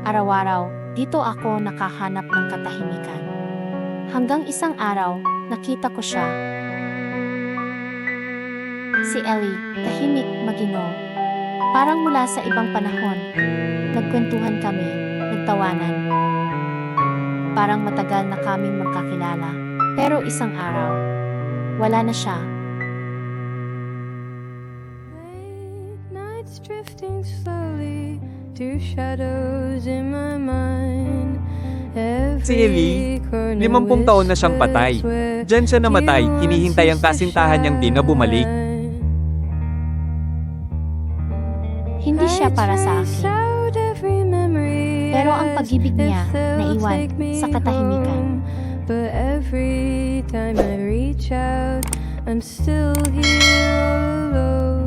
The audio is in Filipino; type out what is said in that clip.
Araw-araw, dito ako nakahanap ng katahimikan. Hanggang isang araw, nakita ko siya. Si Ellie, tahimik, maginoo. Parang mula sa ibang panahon. Nagkwentuhan kami, nagtawanan. Parang matagal na kaming magkakilala. Pero isang araw, wala na siya. Nights drifting slowly to shadows in my mind. Si Ellie, 50 taon na siyang patay. Diyan siya namatay, hinihintay ang kasintahan niyang di na bumalik. Hindi siya para sa akin. Pero ang pag-ibig niya, naiwan sa katahimikan. But every time I reach out, I'm still here all alone.